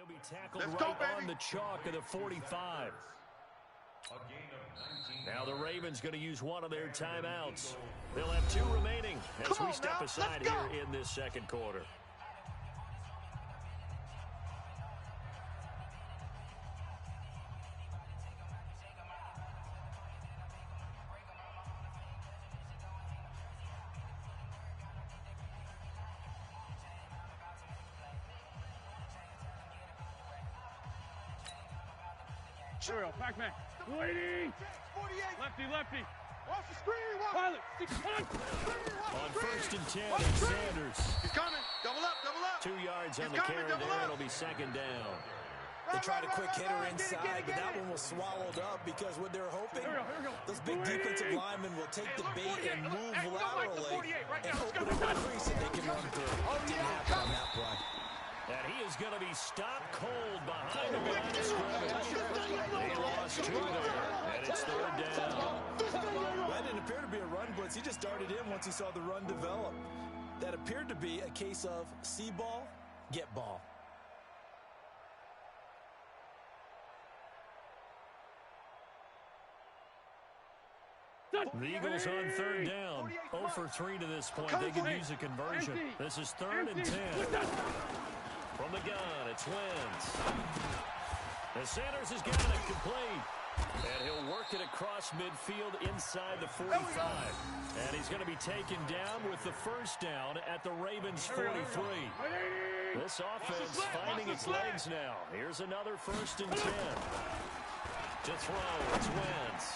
He'll be tackled right on the chalk of the 45. Now the Ravens going to use one of their timeouts. They'll have 2 remaining as we step aside here in this second quarter. Here we go, Pac-Man. Lady! 48. Lefty, lefty. Watch the screen, watch. Pilot, 6-1. On 1st and 10, it's Sanders. He's coming. Double up. 2 yards on the carry there. It'll be second down. They tried a quick hitter inside, but that one was swallowed up because what they're hoping, those big defensive linemen will take the bait and move laterally and open up a crease that they can run through. Didn't happen on that play. And he is going to be stopped cold behind the line of scrimmage. He lost 2 there, and it's 3rd down. That didn't appear to be a run blitz. He just darted in once he saw the run develop. That appeared to be a case of see ball, get ball. The Eagles on 3rd down. 0 for 3 to this point. They can use a conversion. This is 3rd and 10. From the gun, it's Wentz. And Sanders has got it complete. And he'll work it across midfield inside the 45. And he's going to be taken down with the 1st down at the Ravens' 43. This offense finding its legs now. Here's another 1st and 10. To throw, it's Wentz.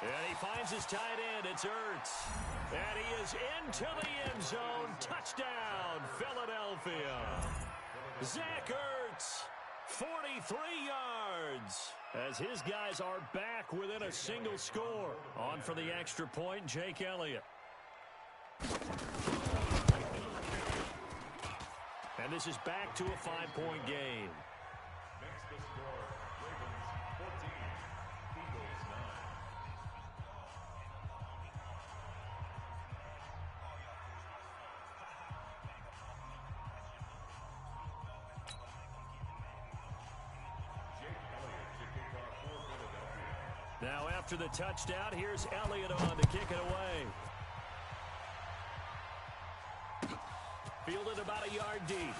And he finds his tight end. It's Ertz. And he is into the end zone. Touchdown, Philadelphia. Zach Ertz, 43 yards. As his guys are back within a single score. On for the extra point, Jake Elliott. And this is back to a 5-point game. Makes the score, Ravens 14, Eagles 9. Now after the touchdown, here's Elliott on to kick it away. Fielded about a yard deep.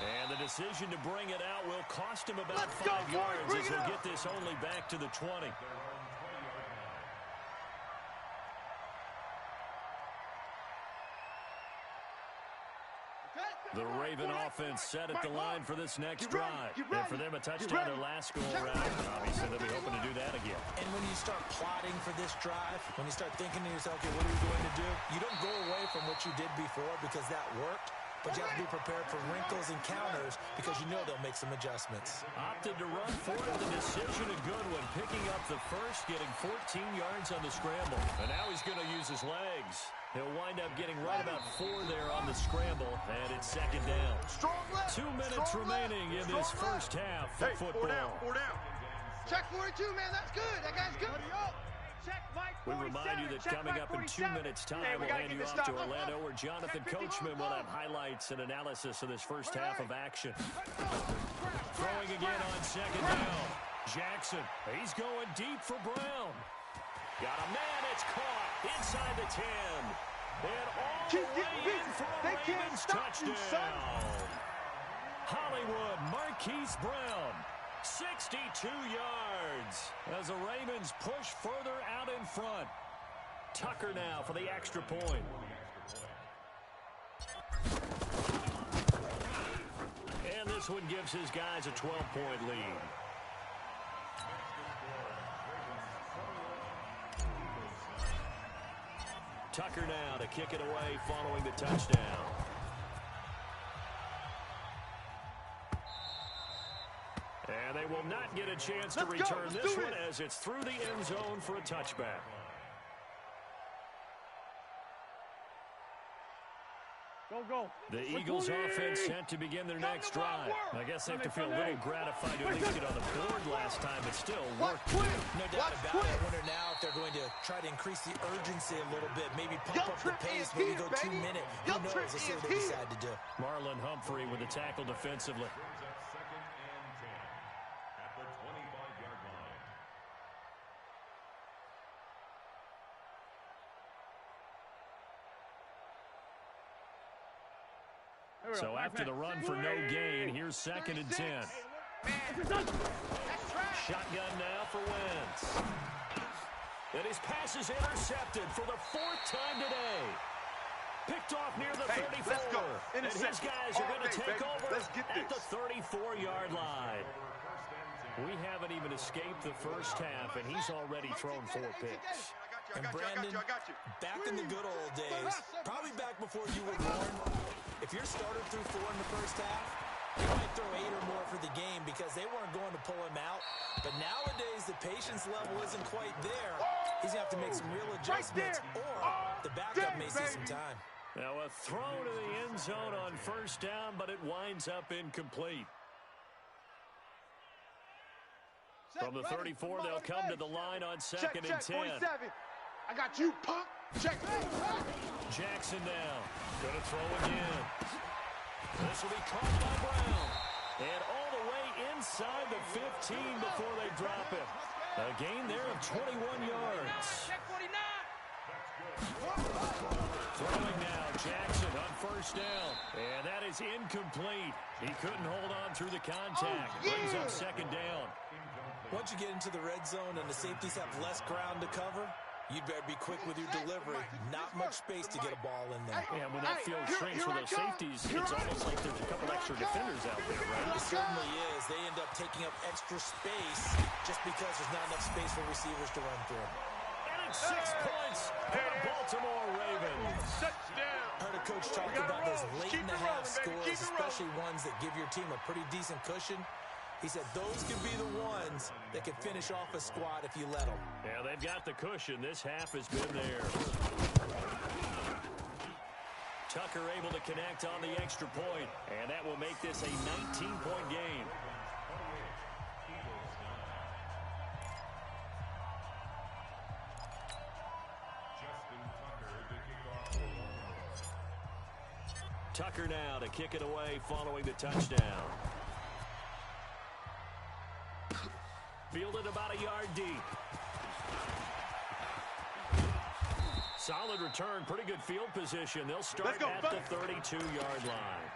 And the decision to bring it out will cost him about 5 yards as he'll get this only back to the 20. The Raven offense set at the line for this next drive. And for them, a touchdown their last go around. Obviously, they'll be hoping to do that again. And when you start plotting for this drive, when you start thinking to yourself, okay, what are we going to do? You don't go away from what you did before because that worked. But you have to be prepared for wrinkles and counters because you know they'll make some adjustments. Opted to run for it. The decision a good one. Picking up the first, getting 14 yards on the scramble. And now he's going to use his legs. He'll wind up getting right about 4 there on the scramble. And it's second down. 2 minutes remaining in this first half of football. 4 down. Check 42, man. That's good. That guy's good. We remind you that coming up in 2 minutes' time, we'll hand you off to Orlando, where Jonathan Coachman will have highlights and analysis of this first half of action. Throwing again on second down. Jackson, he's going deep for Brown. Got a man, it's caught inside the 10. And all the way in for a Ravens touchdown. Hollywood, Marquise Brown. 62 yards as the Ravens push further out in front. Tucker now for the extra point. And this one gives his guys a 12-point lead. Tucker now to kick it away following the touchdown. And they will not get a chance to return this one as it's through the end zone for a touchback. Go. The Eagles offense set to begin their next drive. I guess they have to feel a little gratified to at least get on the board last time, but still work. No doubt about it. I wonder now if they're going to try to increase the urgency a little bit, maybe pump up the pace, maybe go 2 minutes. Who knows. Let's see what they decide to do. Marlon Humphrey with the tackle defensively. Brings up 2nd and 10 at the 25-yard line. So after the run for no gain, here's 2nd and 10. Shotgun now for Wentz. And his pass is intercepted for the 4th time today. Picked off near the 34. Let's go. And his guys are going to take over at the 34-yard line. We haven't even escaped the first half, and he's already thrown 4 picks. And Brandon, back in the good old days, probably back before you were born, if your starter threw 4 in the first half, he might throw 8 or more for the game because they weren't going to pull him out. But nowadays, the patience level isn't quite there. He's going to have to make some real adjustments, or the backup may see some time. Now a throw to the end zone on 1st down, but it winds up incomplete. From the 34, they'll come to the line on 2nd and 10. 47. I got you, punk. Check. Jackson now. Gonna throw again. This will be caught by Brown. And all the way inside the 15 before they drop it. A gain there of 21 yards. Throwing now, Jackson on 1st down. And that is incomplete. He couldn't hold on through the contact. Brings up 2nd down. Once you get into the red zone and the safeties have less ground to cover, you'd better be quick with your delivery. Not much space to get a ball in there. Yeah, when that field shrinks for those safeties, it's almost like there's a couple extra defenders out there, right? It certainly is. They end up taking up extra space just because there's not enough space for receivers to run through. And it's 6 points for the Baltimore Ravens. Heard a coach talk about those late-in-the-half scores, especially ones that give your team a pretty decent cushion. He said those could be the ones that could finish off a squad if you let them. Yeah, they've got the cushion. This half has been there. Tucker able to connect on the extra point, and that will make this a 19-point game. Tucker now to kick it away following the touchdown. Fielded about a yard deep. Solid return, pretty good field position. They'll start at the 32-yard line.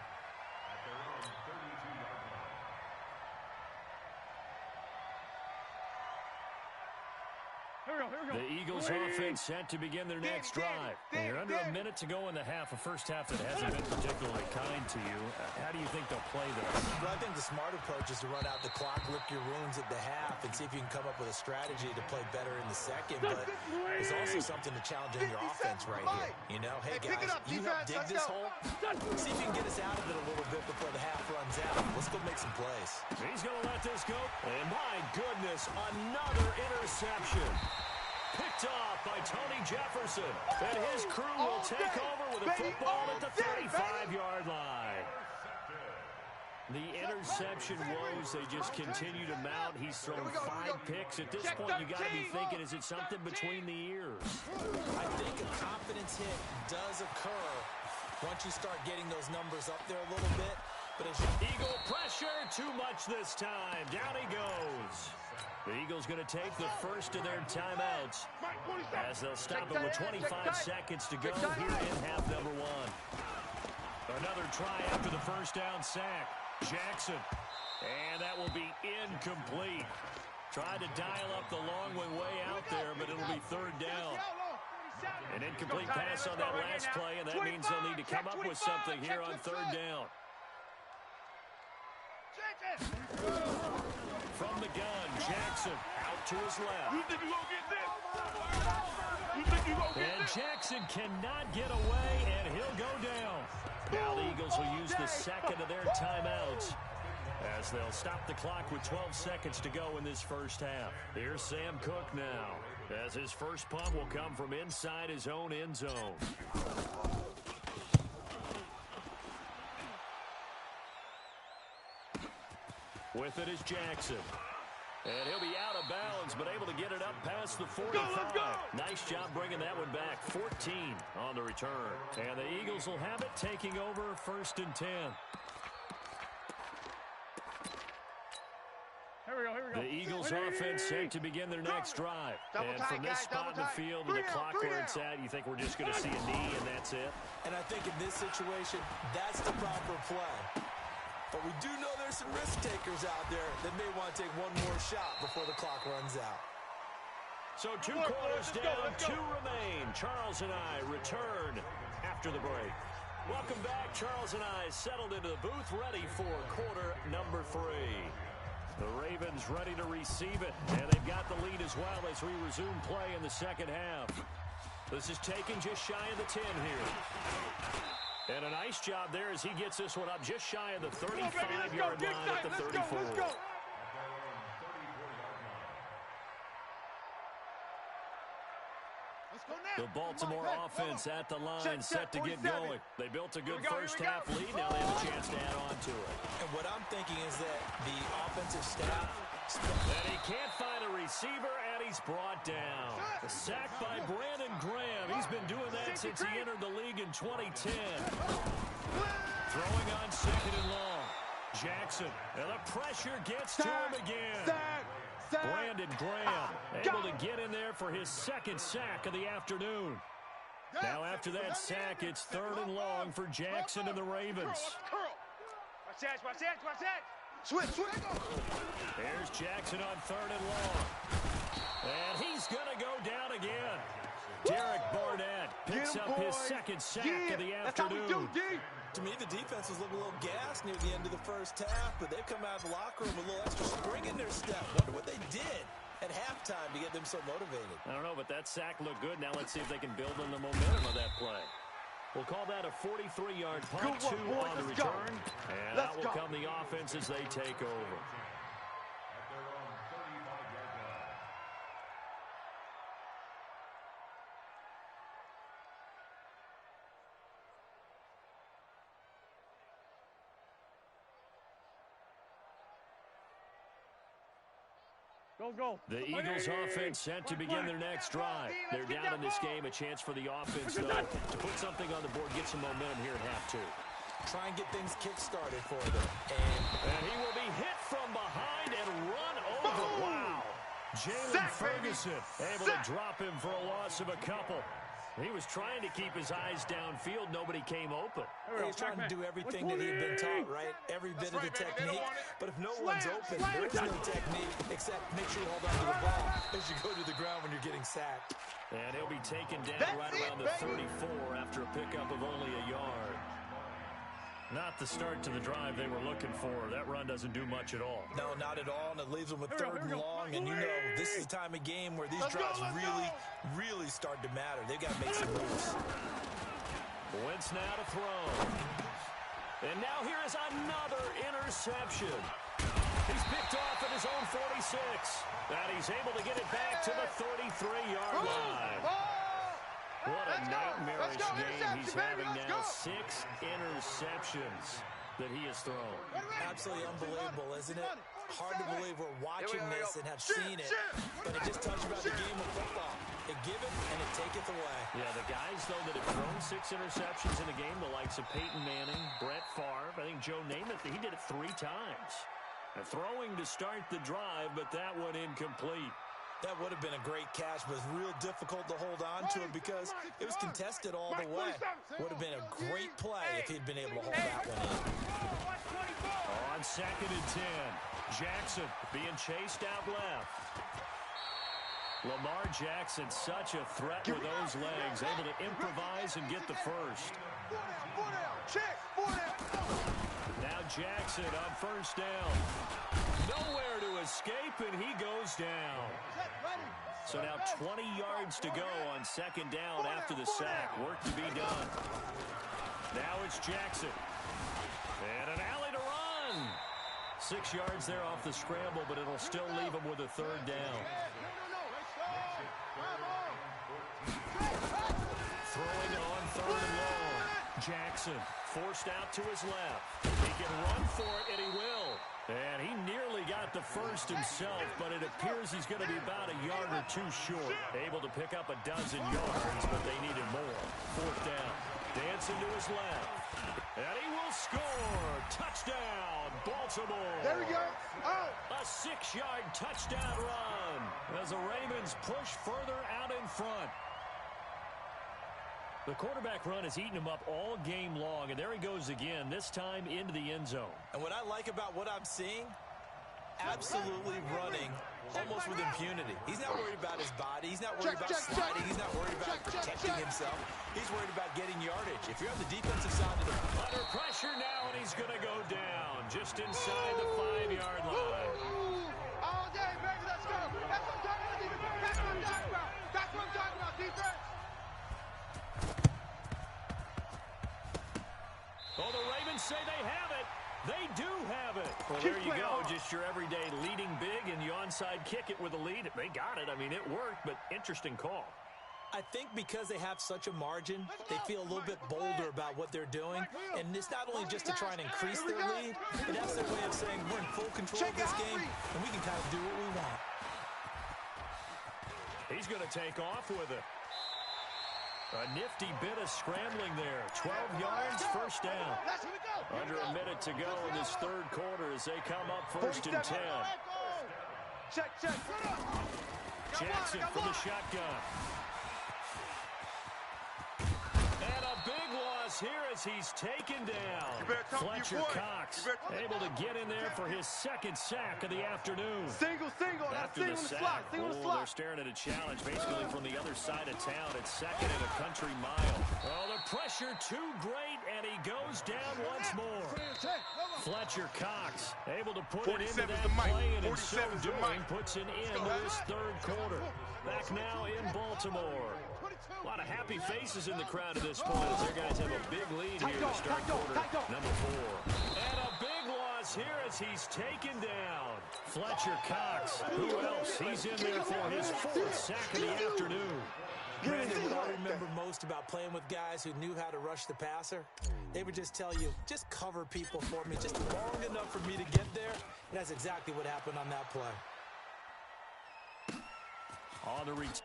The Eagles offense set to begin their next drive. You're under a minute to go in the half, a first half that hasn't been particularly kind to you. How do you think they'll play this? Well, I think the smart approach is to run out the clock, lick your wounds at the half, and see if you can come up with a strategy to play better in the second. But there's also something to challenge on your offense right here. You know, hey, guys, you help dig this hole. See if you can get us out of it a little bit before the half runs out. Let's go make some plays. He's going to let this go. And my goodness, another interception. Picked off by Tony Jefferson. And his crew will take over with a football at the 35-yard line. The interception woes, they just continue to mount. He's thrown 5 picks. At this point, you got to be thinking, is it something between the ears? I think a confidence hit does occur once you start getting those numbers up there a little bit. But as Eagle pressure, too much this time. Down he goes. The Eagles going to take the first of their timeouts as they'll stop it with 25 seconds to go here in half number 1. Another try after the first down sack. Jackson. And that will be incomplete. Tried to dial up the long one way out there, but it'll be 3rd down. An incomplete pass on that last play, and that means they'll need to come up with something here on 3rd down. From the gun, Jackson out to his left. You think you gonna get this? You think you gonna get And this? Jackson cannot get away, and he'll go down. Now the Eagles will use the second of their timeouts as they'll stop the clock with 12 seconds to go in this first half. Here's Sam Cook now, as his first punt will come from inside his own end zone. With it is Jackson. And he'll be out of bounds, but able to get it up past the 45. Let's go. Nice job bringing that one back. 14 on the return. And the Eagles will have it, taking over 1st and 10. Here we go. The Eagles offense set to begin their next drive. And from this spot in the field with the clock where it's at, you think we're just going to see a knee and that's it? And I think in this situation, that's the proper play. But we do know there's some risk takers out there that may want to take one more shot before the clock runs out. So 2 quarters down, 2 remain. Charles and I return after the break. Welcome back. Charles and I settled into the booth, ready for quarter number 3. The Ravens ready to receive it, and they've got the lead as well as we resume play in the second half. This is taken just shy of the 10 here. And a nice job there as he gets this one up just shy of the 35-yard line at the 34. Let's go. The Baltimore offense at the line, set to get going. They built a good first half lead. Now they have a chance to add on to it. And what I'm thinking is that the offensive staff... And he can't find a receiver, and he's brought down. A sack by Brandon Graham. He's been doing that since he entered the league in 2010. Throwing on 2nd and long. Jackson, and the pressure gets to him again. Brandon Graham able to get in there for his 2nd sack of the afternoon. Now after that sack, it's 3rd and long for Jackson and the Ravens. Watch that. Switch. There's Jackson on 3rd and long. And he's going to go down again. Derek Barnett picks up his 2nd sack of the afternoon. To me, the defense was looking a little gassed near the end of the first half, but they've come out of the locker room with a little extra spring in their step. Wonder what they did at halftime to get them so motivated. I don't know, but that sack looked good. Now let's see if they can build on the momentum of that play. We'll call that a 43-yard punt, 2 on the return. And out will come the offense as they take over. Go. The Eagles offense set to begin their next drive. They're down in this game. A chance for the offense, though, to put something on the board, get some momentum here at half 2. Try and get things kick-started for them. And he will be hit from behind and run over. Wow. Jalen Ferguson able to drop him for a loss of a couple. He was trying to keep his eyes downfield. Nobody came open. He's trying to do everything that he had been taught, right? Every bit of the technique. But if no one's open, there is no technique except make sure you hold on to the ball as you go to the ground when you're getting sacked. And he'll be taken down right around the 34 after a pickup of only a yard. Not the start to the drive they were looking for. That run doesn't do much at all. No, not at all, and it leaves them with 3rd and long. And you know, this is the time of game where these drives really start to matter. They've got to make some moves. Wentz now to throw. And now here is another interception. He's picked off at his own 46. And he's able to get it back to the 33-yard line. What a nightmarish game he's having now. 6 interceptions that he has thrown. Absolutely unbelievable, isn't it? Hard to believe we're watching this and have seen it, but it just tells you about the game of football. It giveth and it taketh away. Yeah, the guys, though, that have thrown 6 interceptions in a game, the likes of Peyton Manning, Brett Favre, I think Joe Namath, he did it 3 times. And throwing to start the drive, but that one incomplete. That would have been a great catch, but it was real difficult to hold on to it because it was contested all the way. Would have been a great play if he'd been able to hold that one in. On 2nd and 10, Jackson being chased out left. Lamar Jackson, such a threat with those legs, able to improvise and get the first. Now Jackson on 1st down. Nowhere to escape, and he goes down. So now 20 yards to go on 2nd down after the sack. Work to be done. Now it's Jackson. And an alley to run. 6 yards there off the scramble, but it'll still leave him with a 3rd down. Throwing on 3rd and long. Jackson forced out to his left. He can run for it, and he will. And he nearly got the first himself, but it appears he's going to be about a yard or two short. Able to pick up a dozen yards, but they needed more. Fourth down. Dancing to his left. And he will score. Touchdown, Baltimore. There we go. Oh. A 6-yard touchdown run as the Ravens push further out in front. The quarterback run has eaten him up all game long, and there he goes again, this time into the end zone. And what I like about what I'm seeing, absolutely running almost with impunity. He's not worried about his body. He's not worried about sliding. He's not worried about protecting himself. He's worried about getting yardage. If you're on the defensive side of the ball. Under pressure now, and he's going to go down just inside the 5-yard line. All day, baby, let's go. That's what I'm talking about, defense. That's what I'm talking about. That's what I'm talking about, defense. Oh, the Ravens say they have it. They do have it. Well, there you go. Just your everyday leading big, and you onside kick it with a lead. They got it. I mean, it worked, but interesting call. I think because they have such a margin, they feel a little bit bolder about what they're doing. And it's not only just to try and increase their lead, but that's their way of saying we're in full control of this game, and we can kind of do what we want. He's going to take off with it. A nifty bit of scrambling there. 12 yards, first down. Under a minute to go in this third quarter as they come up first and 10. Check. Jackson from the shotgun. And a big loss here as he's taken down. Fletcher Cox able to get in there for his second sack of the afternoon. Single. After the sack, they're staring at a challenge basically from the other side of town. It's second and a country mile. Oh, the pressure too great, and he goes down once more. Fletcher Cox able to put it into that play, and in so doing puts an end to this third quarter. Back now in Baltimore. A lot of happy faces in the crowd at this point as their guys have a big lead here to start quarter number 4. And a big loss here as he's taken down. Fletcher Cox. Who else? He's in there for his 4th sack of the afternoon. Brandon, what I remember most about playing with guys who knew how to rush the passer, they would just tell you, just cover people for me, just long enough for me to get there. And that's exactly what happened on that play. On the reach.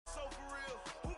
So for real, who